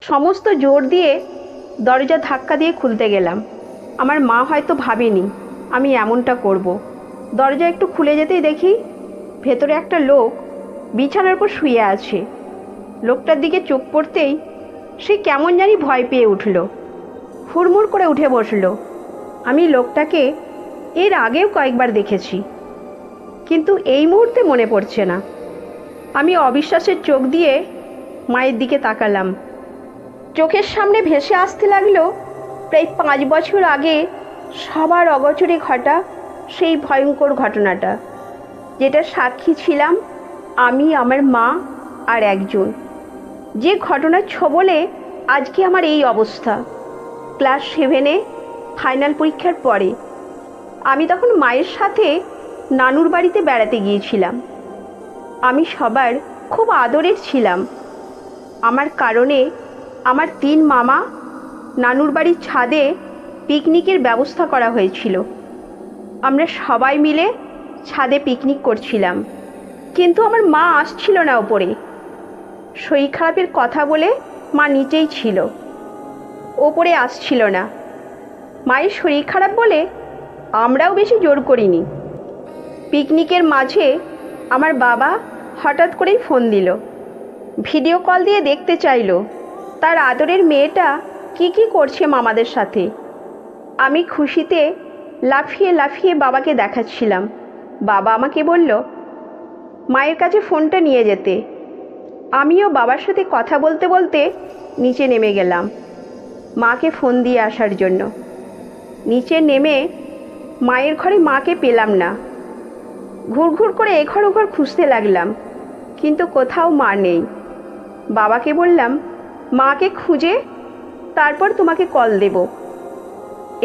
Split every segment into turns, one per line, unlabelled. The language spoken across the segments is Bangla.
সমস্ত জোর দিয়ে দরজা ধাক্কা দিয়ে খুলতে গেলাম। আমার মা হয়তো ভাবেনি আমি এমনটা করব। দরজা একটু খুলে যেতেই দেখি ভেতরে একটা লোক বিছানার উপর শুয়ে আছে। লোকটার দিকে চোখ পড়তেই সে কেমন জানি ভয় পেয়ে উঠল, হুড়মুড় করে উঠে বসল। আমি লোকটাকে এর আগেও কয়েকবার দেখেছি, কিন্তু এই মুহূর্তে মনে পড়ছে না। আমি অবিশ্বাসের চোখ দিয়ে মায়ের দিকে তাকালাম। চোখের সামনে ভেসে আসতে লাগলো প্রায় 5 বছর আগে সবার অগোচরে ঘটা সেই ভয়ঙ্কর ঘটনাটা, যেটা সাক্ষী ছিলাম আমি, আমার মা আর একজন। যে ঘটনার ছবলে আজকে আমার এই অবস্থা। ক্লাস 7-এ ফাইনাল পরীক্ষার পরে আমি তখন মায়ের সাথে নানুর বাড়িতে বেড়াতে গিয়েছিলাম। আমি সবার খুব আদরের ছিলাম। আমার কারণে আমার 3 মামা নানুর বাড়ির ছাদে পিকনিকের ব্যবস্থা করা হয়েছিল। আমরা সবাই মিলে ছাদে পিকনিক করছিলাম, কিন্তু আমার মা আসছিল না ওপরে। শরীর খারাপের কথা বলে মা নিচেই ছিল, ওপরে আসছিল না। মায়ের শরীর খারাপ বলে আমরাও বেশি জোর করিনি। পিকনিকের মাঝে আমার বাবা হঠাৎ করেই ফোন দিল, ভিডিও কল দিয়ে দেখতে চাইলো তার আদরের মেয়েটা কি করছে মামাদের সাথে। আমি খুশিতে লাফিয়ে লাফিয়ে বাবাকে দেখাচ্ছিলাম। বাবা আমাকে বলল মায়ের কাছে ফোনটা নিয়ে যেতে। আমিও বাবার সাথে কথা বলতে বলতে নিচে নেমে গেলাম মাকে ফোন দিয়ে আসার জন্য। নিচে নেমে মায়ের ঘরে মাকে পেলাম না। ঘুরঘুর করে এঘর ওঘর খুঁজতে লাগলাম, কিন্তু কোথাও মা নেই। বাবাকে বললাম মাকে খুঁজে তারপর তোমাকে কল দেব।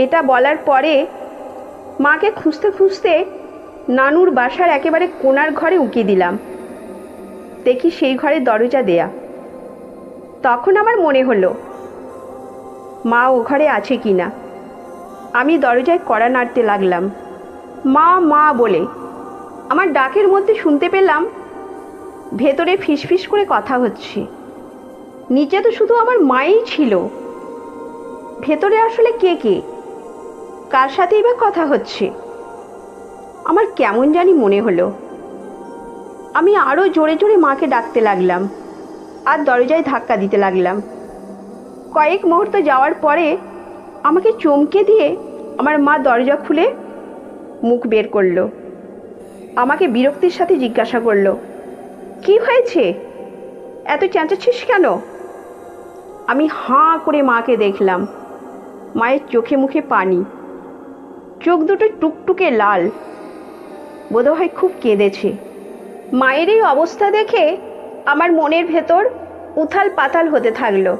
এটা বলার পরে মাকে খুঁজতে খুঁজতে নানুর বাসার একেবারে কোণার ঘরে উঁকি দিলাম। দেখি সেই ঘরে দরজা দেয়া। তখন আমার মনে হলো মা ও ঘরে আছে কি না। আমি দরজায় কড়া নাড়তে লাগলাম, মা মা বলে। আমার ডাকের মধ্যে শুনতে পেলাম ভেতরে ফিসফিস করে কথা হচ্ছে। নিচে তো শুধু আমার মাই ছিল, ভেতরে আসলে কে কার সাথেই বা কথা হচ্ছে। আমার কেমন জানি মনে হলো। আমি আরও জোরে জোরে মাকে ডাকতে লাগলাম আর দরজায় ধাক্কা দিতে লাগলাম। কয়েক মুহূর্ত যাওয়ার পরে আমাকে চমকে দিয়ে আমার মা দরজা খুলে মুখ বের করলো। আমাকে বিরক্তির সাথে জিজ্ঞাসা করলো, কি হয়েছে, এত চেঁচাচ্ছিস কেন? আমি হাঁ করে মাকে দেখলাম। মায়ের চোখে মুখে পানি, চোখ দুটো টুকটুকে লাল, বোধহয় খুব কেঁদেছে। মায়ের এই অবস্থা দেখে আমার মনের ভেতর উথাল পাতাল হতে থাকলো।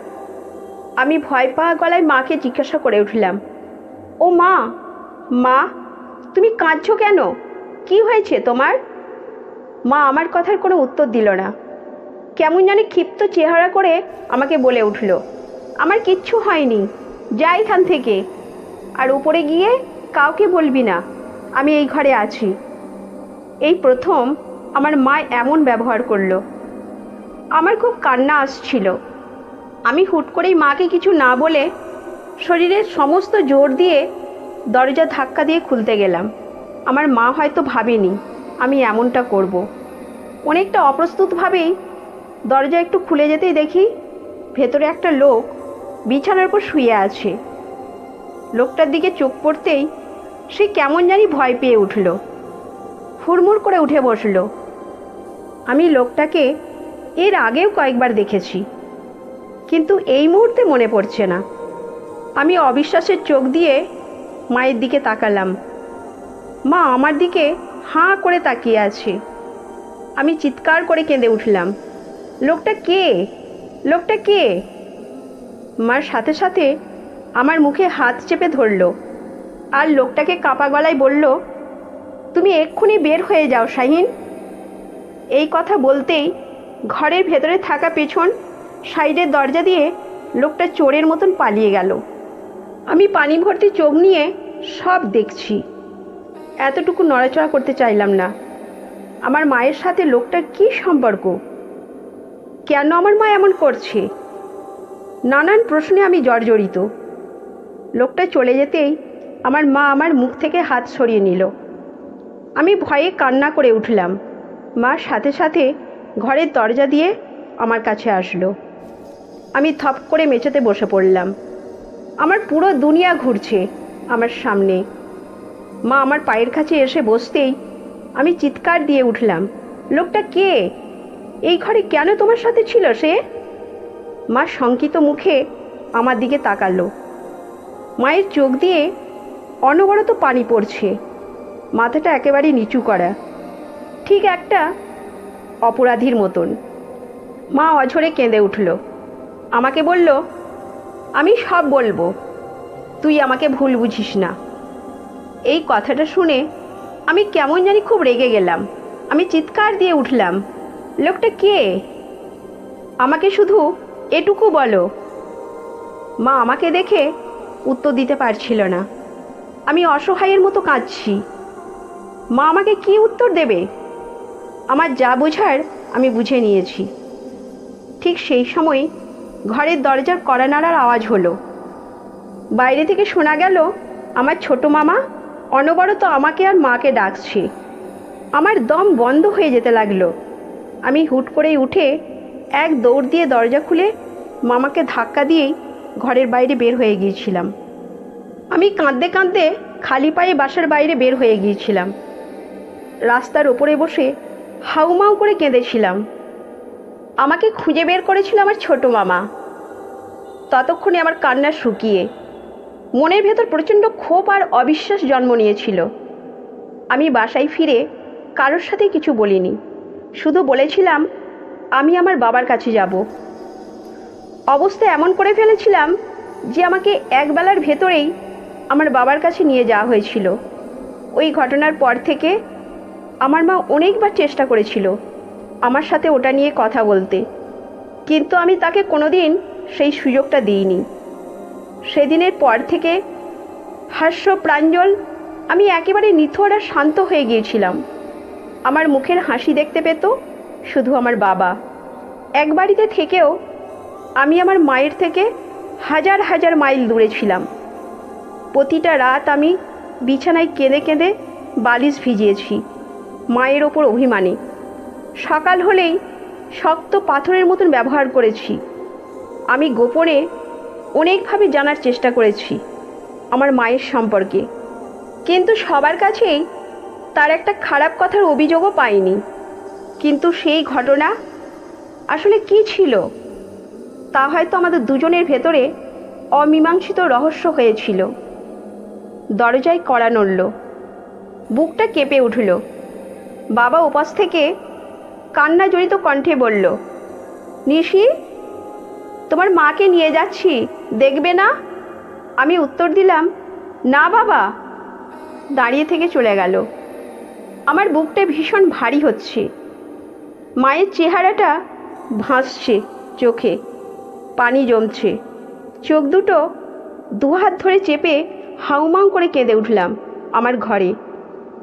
আমি ভয় পাওয়া গলায় মাকে জিজ্ঞাসা করে উঠলাম, ও মা, মা তুমি কাঁদছো কেন, কি হয়েছে তোমার? মা আমার কথার কোনো উত্তর দিল না। কেমন জানি ক্ষিপ্ত চেহারা করে আমাকে বলে উঠল, আমার কিচ্ছু হয়নি, যা এখান থেকে, আর উপরে গিয়ে কাউকে বলবি না আমি এই ঘরে আছি। এই প্রথম আমার মা এমন ব্যবহার করলো। আমার খুব কান্না আসছিল। আমি হুট করেই মাকে কিছু না বলে শরীরের সমস্ত জোর দিয়ে দরজা ধাক্কা দিয়ে খুলতে গেলাম। আমার মা হয়তো ভাবেনি আমি এমনটা করব। অনেকটা অপ্রস্তুতভাবেই দরজা একটু খুলে যেতেই দেখি ভেতরে একটা লোক বিছানার উপর শুয়ে আছে। লোকটার দিকে চোখ পড়তেই সে কেমন জানি ভয় পেয়ে উঠল, হুড়মুড় করে উঠে বসল। আমি লোকটাকে এর আগেও কয়েকবার দেখেছি, কিন্তু এই মুহূর্তে মনে পড়ছে না। আমি অবিশ্বাসের চোখ দিয়ে মায়ের দিকে তাকালাম। মা আমার দিকে হাঁ করে তাকিয়ে আছে। আমি চিৎকার করে কেঁদে উঠলাম, লোকটা কে, লোকটা কে? মার সাথে সাথে আমার মুখে হাত চেপে ধরল আর লোকটাকে কাঁপা গলায় বলল, তুমি এক্ষুনি বের হয়ে যাও শাহিন। এই কথা বলতেই ঘরের ভেতরে থাকা পেছন সাইডের দরজা দিয়ে লোকটা চোরের মতন পালিয়ে গেল। আমি পানি ভর্তি চোখ নিয়ে সব দেখছি, এতটুকু নড়াচড়া করতে চাইলাম না। আমার মায়ের সাথে লোকটার কী সম্পর্ক? কেন আমার মা এমন করছে? নানান প্রশ্নে আমি জর্জরিত। লোকটা চলে যেতেই আমার মা আমার মুখ থেকে হাত সরিয়ে নিল। আমি ভয়ে কান্না করে উঠলাম। মা সাথে সাথে ঘরের দরজা দিয়ে আমার কাছে আসলো। আমি থপ করে মেঝেতে বসে পড়লাম। আমার পুরো দুনিয়া ঘুরছে আমার সামনে। মা আমার পায়ের কাছে এসে বসতেই আমি চিৎকার দিয়ে উঠলাম, লোকটা কে? এই ঘরে কেন তোমার সাথে ছিল সে? মা শঙ্কিত মুখে আমার দিকে তাকালো। মায়ের চোখ দিয়ে অনবরত পানি পড়ছে, মাথাটা একেবারে নিচু করা, ঠিক একটা অপরাধীর মতন। মা অঝরে কেঁদে উঠল। আমাকে বলল, আমি সব বলবো, তুই আমাকে ভুল বুঝিস না। এই কথাটা শুনে আমি কেমন জানি খুব রেগে গেলাম। আমি চিৎকার দিয়ে উঠলাম, লোকটা কে? আমাকে শুধু এটুকু বলো। মা আমাকে দেখে উত্তর দিতে পারছিল না। আমি অসহায়ের মতো কাঁদছি। মা আমাকে কি উত্তর দেবে? আমার যা বোঝার আমি বুঝে নিয়েছি। ঠিক সেই সময় ঘরের দরজার কড়া নাড়ার আওয়াজ হলো। বাইরে থেকে শোনা গেল আমার ছোট মামা অনবরত আমাকে আর মাকে ডাকছে। আমার দম বন্ধ হয়ে যেতে লাগলো। আমি হুট করেই উঠে এক দৌড় দিয়ে দরজা খুলে মামাকে ধাক্কা দিয়েই ঘরের বাইরে বের হয়ে গিয়েছিলাম। আমি কাঁদতে কাঁদতে খালি পায়ে বাসার বাইরে বের হয়ে গিয়েছিলাম। রাস্তার ওপরে বসে হাউমাউ করে কেঁদেছিলাম। আমাকে খুঁজে বের করেছিল আমার ছোট মামা। ততক্ষণে আমার কান্না শুকিয়ে মনের ভেতর প্রচণ্ড ক্ষোভ আর অবিশ্বাস জন্ম নিয়েছিল। আমি বাসায় ফিরে কারোর সাথে কিছু বলিনি, শুধু বলেছিলাম আমি আমার বাবার কাছে যাব। অবস্থা এমন করে ফেলেছিলাম যে আমাকে একবেলার ভেতরেই আমার বাবার কাছে নিয়ে যাওয়া হয়েছিল। ওই ঘটনার পর থেকে আমার মা অনেকবার চেষ্টা করেছিল আমার সাথে ওটা নিয়ে কথা বলতে, কিন্তু আমি তাকে কোনোদিন সেই সুযোগটা দিইনি। সেদিনের পর থেকে হাস্য প্রাঞ্জল আমি একেবারে নিথর আর শান্ত হয়ে গিয়েছিলাম। আমার মুখের হাসি দেখতে পেত শুধু আমার বাবা। এক বাড়িতে থেকেও আমি আমার মায়ের থেকে হাজার হাজার মাইল দূরে ছিলাম। প্রতিটা রাত আমি বিছানায় কেঁদে কেঁদে বালিশ ভিজিয়েছি মায়ের ওপর অভিমানে। সকাল হলেই শক্ত পাথরের মতন ব্যবহার করেছি। আমি গোপনে অনেকভাবে জানার চেষ্টা করেছি আমার মায়ের সম্পর্কে, কিন্তু সবার কাছেই তার একটা খারাপ কথার অভিযোগও পাইনি। কিন্তু সেই ঘটনা আসলে কি ছিল তা হয়তো আমাদের দুজনের ভেতরে অমীমাংসিত রহস্য হয়েছিল। দরজায় কড়া নড়ল, বুকটা কেঁপে উঠল। বাবা ওপাশ থেকে কান্না জড়িত কণ্ঠে বলল, নিশি, তোমার মাকে নিয়ে যাচ্ছি, দেখবে না? আমি উত্তর দিলাম, না বাবা। দাঁড়িয়ে থেকে চলে গেল। আমার বুকটা ভীষণ ভারী হচ্ছে। মায়ের চেহারাটা ভাসছে চোখে, পানি জমছে। চোখ দুটো দুহাত ধরে চেপে হাউমাউ করে কেঁদে উঠলাম আমার ঘরে।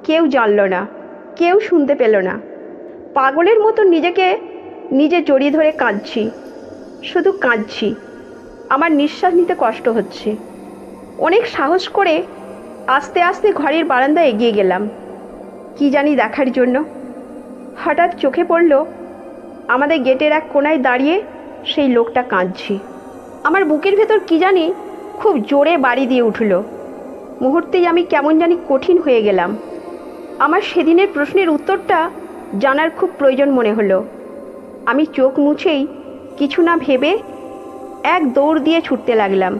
কেউ জানল না, কেউ শুনতে পেল না। পাগলের মতো নিজেকে নিজে জড়িয়ে ধরে কাঁদছি, শুধু কাঁদছি। আমার নিঃশ্বাস নিতে কষ্ট হচ্ছে। অনেক সাহস করে আস্তে আস্তে ঘরের বারান্দায় এগিয়ে গেলাম কি জানি দেখার জন্য। হঠাৎ চোখে পড়ল আমাদের গেটের এক কোণায় দাঁড়িয়ে সেই লোকটা কাঁদছে। আমার বুকের ভেতর কি জানি খুব জোরে বাড়ি দিয়ে উঠল। মুহূর্তেই আমি কেমন জানি কঠিন হয়ে গেলাম। আমার সেদিনের প্রশ্নের উত্তরটা জানার খুব প্রয়োজন মনে হলো। আমি চোখ মুছেই কিছু না ভেবে এক দৌড় দিয়ে ছুটতে লাগলাম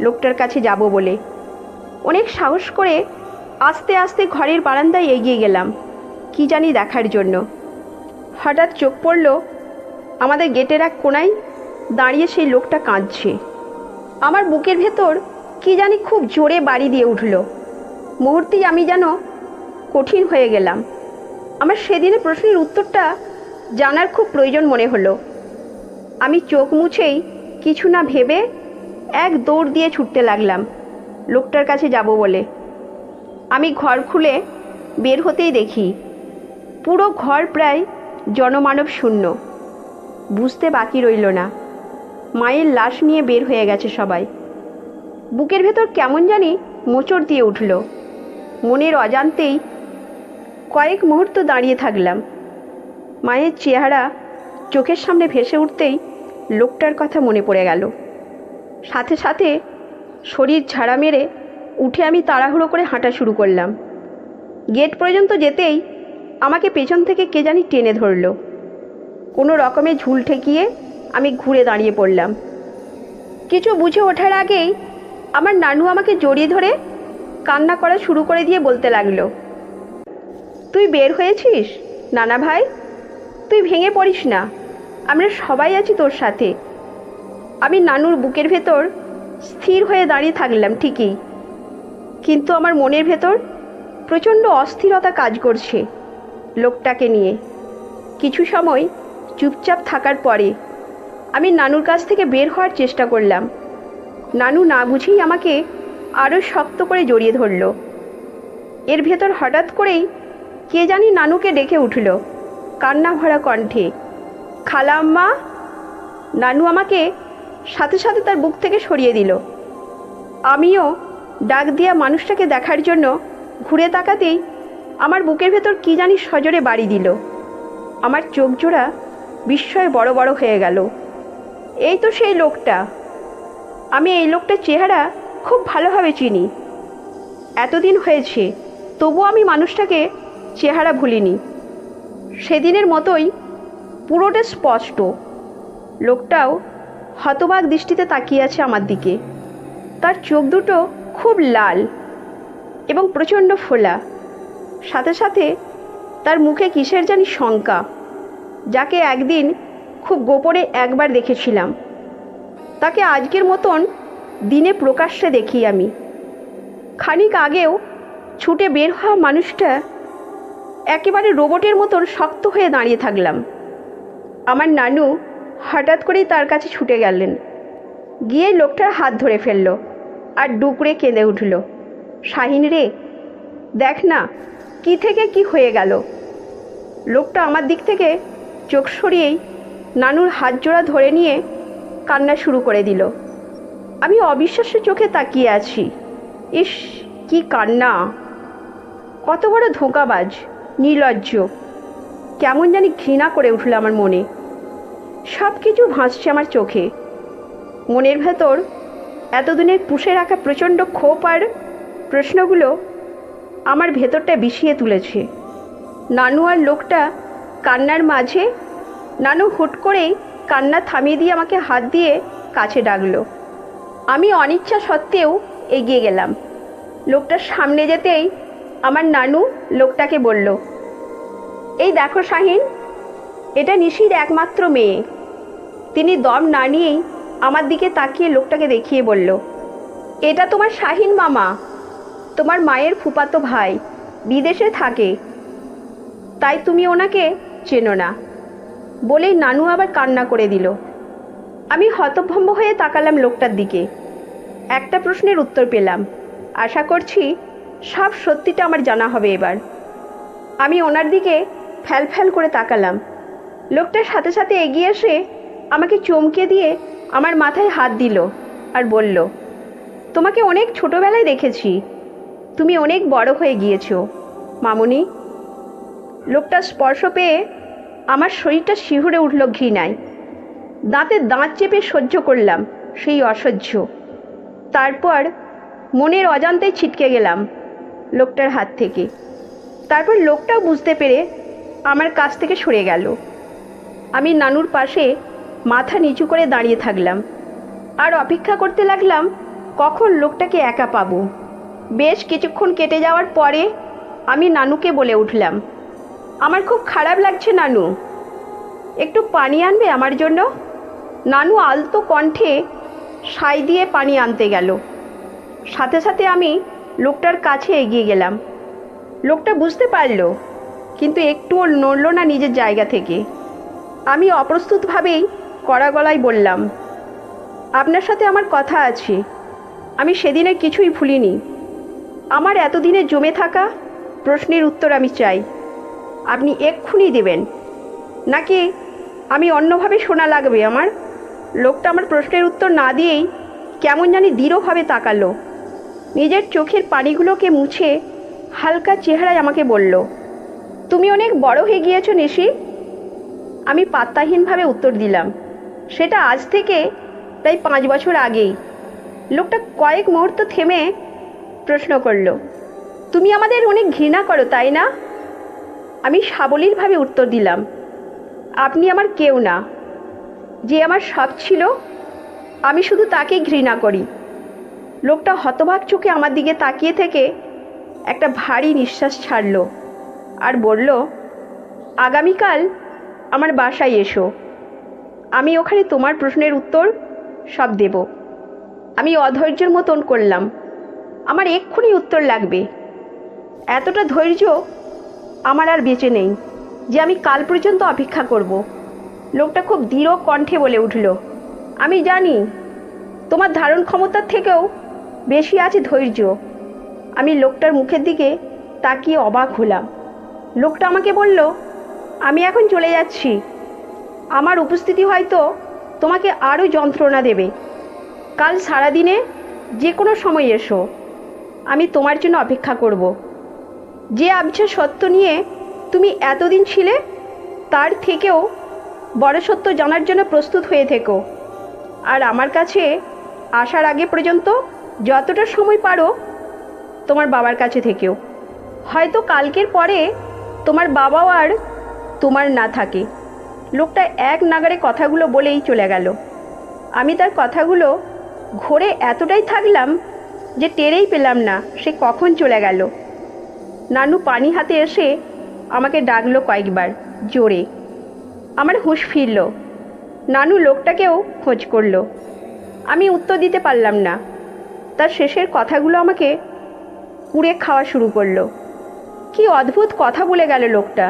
লোকটার কাছে যাব বলে। অনেক সাহস করে আস্তে আস্তে ঘরের বারান্দায় এগিয়ে গেলাম কি জানি দেখার জন্য। হঠাৎ চোখ পড়ল আমাদের গেটের এক কোণায় দাঁড়িয়ে সেই লোকটা কাঁদছে। আমার বুকের ভেতর কি জানি খুব জোরে বাড়ি দিয়ে উঠল। মুহূর্তেই আমি যেন কঠিন হয়ে গেলাম। আমার সেদিনের প্রশ্নের উত্তরটা জানার খুব প্রয়োজন মনে হলো। আমি চোখ মুছেই কিছু না ভেবে এক দৌড় দিয়ে ছুটতে লাগলাম লোকটার কাছে যাব বলে। আমি ঘর খুলে বের হতেই দেখি পুরো ঘর প্রায় জনমানব শূন্য। বুঝতে বাকি রইল না মায়ের লাশ নিয়ে বের হয়ে গেছে সবাই। বুকের ভেতর কেমন জানি মোচড় দিয়ে উঠল। মনের অজান্তেই কয়েক মুহূর্ত দাঁড়িয়ে থাকলাম। মায়ের চেহারা চোখের সামনে ভেসে উঠতেই লোকটার কথা মনে পড়ে গেল। সাথে সাথে শরীর ঝাড়া মেরে উঠে আমি তাড়াহুড়ো করে হাঁটা শুরু করলাম। গেট পর্যন্ত যেতেই আমাকে পেছন থেকে কে জানি টেনে ধরল। কোনো রকমে ঝুল ঠেকিয়ে আমি ঘুরে দাঁড়িয়ে পড়লাম। কিছু বুঝে ওঠার আগেই আমার নানু আমাকে জড়িয়ে ধরে কান্না করা শুরু করে দিয়ে বলতে লাগলো, তুই বের হয়েছিস নানা ভাই, তুই ভেঙে পড়িস না, আমরা সবাই আছি তোর সাথে। আমি নানুর বুকের ভেতর স্থির হয়ে দাঁড়িয়ে থাকলাম ঠিকই, কিন্তু আমার মনের ভেতর প্রচণ্ড অস্থিরতা কাজ করছে লোকটাকে নিয়ে। কিছু সময় চুপচাপ থাকার পরে আমি নানুর কাছ থেকে বের হওয়ার চেষ্টা করলাম। নানু না বুঝেই আমাকে আরও শক্ত করে জড়িয়ে ধরল। এর ভেতর হঠাৎ করেই কে জানি নানুকে ডেকে উঠল কান্না ভরা কণ্ঠে, খালাম্মা। নানু আমাকে সাথে সাথে তার বুক থেকে সরিয়ে দিল। আমিও ডাক দিয়া মানুষটাকে দেখার জন্য ঘুরে তাকাতেই আমার বুকের ভেতর কী জানি সজোরে বাড়ি দিল। আমার চোখ জোড়া বিস্ময়ে বড় বড় হয়ে গেল। এই তো সেই লোকটা। আমি এই লোকটার চেহারা খুব ভালোভাবে চিনি। এতদিন হয়েছে তবুও আমি মানুষটাকে চেহারা ভুলিনি। সেদিনের মতোই পুরোটা স্পষ্ট। লোকটাও হতবাক দৃষ্টিতে তাকিয়ে আছে আমার দিকে। তার চোখ দুটো খুব লাল এবং প্রচণ্ড ফোলা। সাথে সাথে তার মুখে কিসের জানি শঙ্কা। যাকে একদিন খুব গোপনে একবার দেখেছিলাম, তাকে আজকের মতন দিনে প্রকাশ্যে দেখি আমি। খানিক আগেও ছুটে বের হওয়া মানুষটা একেবারে রোবটের মতন শক্ত হয়ে দাঁড়িয়ে থাকলাম। আমার নানু হঠাৎ করেই তার কাছে ছুটে গেলেন, গিয়ে লোকটার হাত ধরে ফেলল আর ডুকরে কেঁদে উঠল, শাহিন রে, দেখ না কি থেকে কি হয়ে গেল। লোকটা আমার দিক থেকে চোখ সরিয়েই নানুর হাত জোড়া ধরে নিয়ে কান্না শুরু করে দিল। আমি অবিশ্বাস্য চোখে তাকিয়ে আছি। ইস, কি কান্না! কত বড় ধোঁকাবাজ, নির্লজ্জ! কেমন জানি ঘৃণা করে উঠল আমার মনে। সব কিছু ভাসছে আমার চোখে। মনের ভেতর এতদিনের পুষে রাখা প্রচণ্ড ক্ষোভ আর প্রশ্নগুলো আমার ভেতরটা বিষিয়ে তুলেছে। নানু আর লোকটা কান্নার মাঝে নানু হুট করেই কান্না থামিয়ে দিয়ে আমাকে হাত দিয়ে কাছে ডাকলো। আমি অনিচ্ছা সত্ত্বেও এগিয়ে গেলাম। লোকটার সামনে যেতেই আমার নানু লোকটাকে বলল, এই দেখো শাহিন, এটা নিশির একমাত্র মেয়ে। তিনি দম না নিয়েই আমার দিকে তাকিয়ে লোকটাকে দেখিয়ে বলল, এটা তোমার শাহিন মামা, তোমার মায়ের ফুফাতো ভাই, বিদেশে থাকে, তাই তুমি ওনাকে চেনো না। বলেই নানু আবার কান্না করে দিল। আমি হতভম্ব হয়ে তাকালাম লোকটার দিকে। একটা প্রশ্নের উত্তর পেলাম। আশা করছি সব সত্যিটা আমার জানা হবে এবার। আমি ওনার দিকে ফ্যাল ফ্যাল করে তাকালাম। লোকটার সাথে সাথে এগিয়ে এসে আমাকে চমকে দিয়ে আমার মাথায় হাত দিল আর বলল, তোমাকে অনেক ছোটোবেলায় দেখেছি, তুমি অনেক বড় হয়ে গিয়েছো মামুনি। লোকটা স্পর্শ পেয়ে আমার শরীরটা শিহরে উঠল ঘৃণায়। দাঁতে দাঁত চেপে সহ্য করলাম সেই অসহ্য। তারপর মনের অজান্তেই ছিটকে গেলাম লোকটার হাত থেকে। তারপর লোকটাও বুঝতে পেরে আমার কাছ থেকে সরে গেল। আমি নানুর পাশে মাথা নিচু করে দাঁড়িয়ে থাকলাম আর অপেক্ষা করতে লাগলাম কখন লোকটাকে একা পাবো। বেশ কিছুক্ষণ কেটে যাওয়ার পরে আমি নানুকে বলে উঠলাম, আমার খুব খারাপ লাগছে নানু, একটু পানি আনবে আমার জন্য? নানু আলতো কণ্ঠে সাই দিয়ে পানি আনতে গেল। সাথে সাথে আমি লোকটার কাছে এগিয়ে গেলাম। লোকটা বুঝতে পারল, কিন্তু একটুও নড়ল না নিজের জায়গা থেকে। আমি অপ্রস্তুতভাবেই কড়া গলায় বললাম, আপনার সাথে আমার কথা আছে। আমি সেদিনের কিছুই ভুলিনি। আমার এতদিনে জমে থাকা প্রশ্নের উত্তর আমি চাই। আপনি এক্ষুনি দেবেন, নাকি আমি অন্যভাবে শোনা লাগবে আমার? লোকটা আমার প্রশ্নের উত্তর না দিয়েই কেমন জানি দৃঢ়ভাবে তাকালো। নিজের চোখের পানিগুলোকে মুছে হালকা চেহারায় আমাকে বলল, তুমি অনেক বড় হয়ে গিয়েছো নিশি। আমি পাত্তাহীনভাবে উত্তর দিলাম, সেটা আজ থেকে প্রায় 5 বছর আগেই। লোকটা কয়েক মুহূর্ত থেমে প্রশ্ন করল, তুমি আমাদের অনেক ঘৃণা করো তাই না? আমি সাবলীলভাবে উত্তর দিলাম, আপনি আমার কেউ না। যে আমার সব ছিল, আমি শুধু তাকেই ঘৃণা করি। লোকটা হতবাক চোখে আমার দিকে তাকিয়ে থেকে একটা ভারী নিঃশ্বাস ছাড়ল আর বলল, আগামীকাল আমার বাসায় এসো, আমি ওখানে তোমার প্রশ্নের উত্তর সব দেব। আমি অধৈর্যের মতন করলাম, আমার এক্ষুনি উত্তর লাগবে। এতটা ধৈর্য আমার আর বেঁচে নেই যে আমি কাল পর্যন্ত অপেক্ষা করব। লোকটা খুব দৃঢ় কণ্ঠে বলে উঠল, আমি জানি তোমার ধারণ ক্ষমতার থেকেও বেশি আছে ধৈর্য। আমি লোকটার মুখের দিকে তাকিয়ে অবাক হলাম। লোকটা আমাকে বলল, আমি এখন চলে যাচ্ছি। আমার উপস্থিতি হয়তো তোমাকে আরও যন্ত্রণা দেবে। কাল সারাদিনে যে কোনো সময় এসো, আমি তোমার জন্য অপেক্ষা করব। যে আবছা সত্য নিয়ে তুমি এতদিন ছিলে, তার থেকেও বড় সত্য জানার জন্য প্রস্তুত হয়ে থেকো। আর আমার কাছে আসার আগে পর্যন্ত যতটা সময় পারো তোমার বাবার কাছে থেকেও। হয়তো কালকের পরে তোমার বাবাও আর তোমার না থাকে। লোকটা এক নাগাড়ে কথাগুলো বলেই চলে গেল। আমি তার কথাগুলো ঘোরে এতটাই থাকলাম যে টেরেই পেলাম না সে কখন চলে গেল। নানু পানি হাতে এসে আমাকে ডাকলো কয়েকবার জোরে। আমার হুঁশ ফিরল। নানু লোকটাকেও খোঁজ করলো। আমি উত্তর দিতে পারলাম না। তার শেষের কথাগুলো আমাকে কুড়ে খাওয়া শুরু করলো। কি অদ্ভুত কথা বলে গেল লোকটা।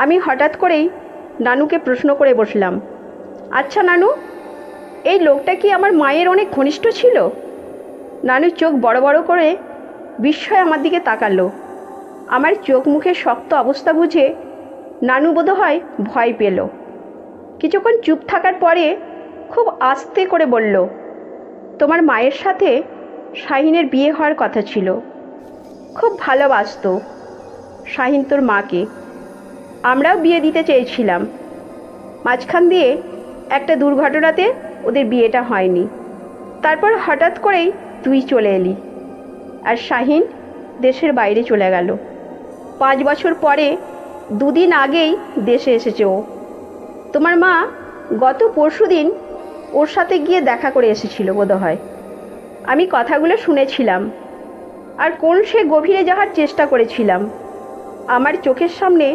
আমি হঠাৎ করেই নানুকে প্রশ্ন করে বসলাম, আচ্ছা নানু, এই লোকটা কি আমার মায়ের অনেক ঘনিষ্ঠ ছিল? নানু চোখ বড় বড় করে বিস্ময়ে আমার দিকে তাকালো। আমার চোখ মুখের শক্ত অবস্থা বুঝে নানু বোধহয় ভয় পেল। কিছুক্ষণ চুপ থাকার পরে খুব আস্তে করে বলল, তোমার মায়ের সাথে শাহিনের বিয়ে হওয়ার কথা ছিল। খুব ভালোবাসতো শাহিন তোর মাকে। আমরাও বিয়ে দিতে চেয়েছিলাম। মাঝখান দিয়ে একটা দুর্ঘটনাতে ওদের বিয়েটা হয়নি। তারপর হঠাৎ করেই তুই চলে এলি আর শাহিন দেশের বাইরে চলে গেল। 5 বছর পরে 2 দিন আগেই দেশে এসেছে ও। তোমার মা গত পরশুদিন ওর সাথে গিয়ে দেখা করে এসেছিল বোধহয়। আমি কথাগুলো শুনেছিলাম আর কোন সে গভীরে যাওয়ার চেষ্টা করেছিলাম। আমার চোখের সামনে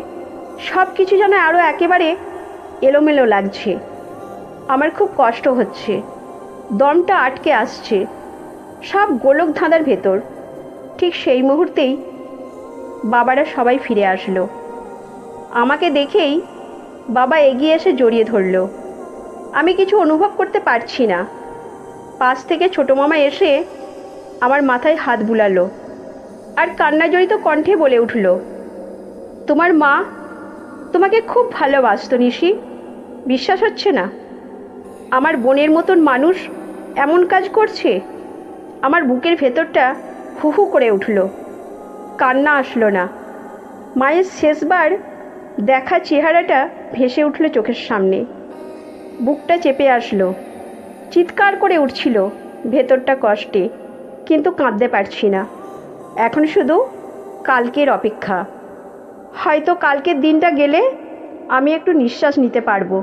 সব কিছু যেন আরও একেবারে এলোমেলো লাগছে। আমার খুব কষ্ট হচ্ছে, দমটা আটকে আসছে সব গোলক ধাঁধার ভেতর। ঠিক সেই মুহূর্তেই বাবারা সবাই ফিরে আসলো। আমাকে দেখেই বাবা এগিয়ে এসে জড়িয়ে ধরল। আমি কিছু অনুভব করতে পারছি না। পাশ থেকে ছোটো মামা এসে আমার মাথায় হাত বুলালো আর কান্নাজড়িত কণ্ঠে বলে উঠল, তোমার মা তোমাকে খুব ভালোবাসতো নিশি, বিশ্বাস হচ্ছে না? আমার বোনের মতন মানুষ এমন কাজ করছে। আমার বুকের ভেতরটা হু হু করে উঠল। কান্না আসলো না। মায়ের শেষবার দেখা চেহারাটা ভেসে উঠল চোখের সামনে। বুকটা চেপে আসলো। চিৎকার করে উঠছিল ভেতরটা কষ্টে, কিন্তু কাঁদতে পারছি না। এখন শুধু কালকের অপেক্ষা। হয়তো কালকের দিনটা গেলে আমি একটু নিঃশ্বাস নিতে পারবো।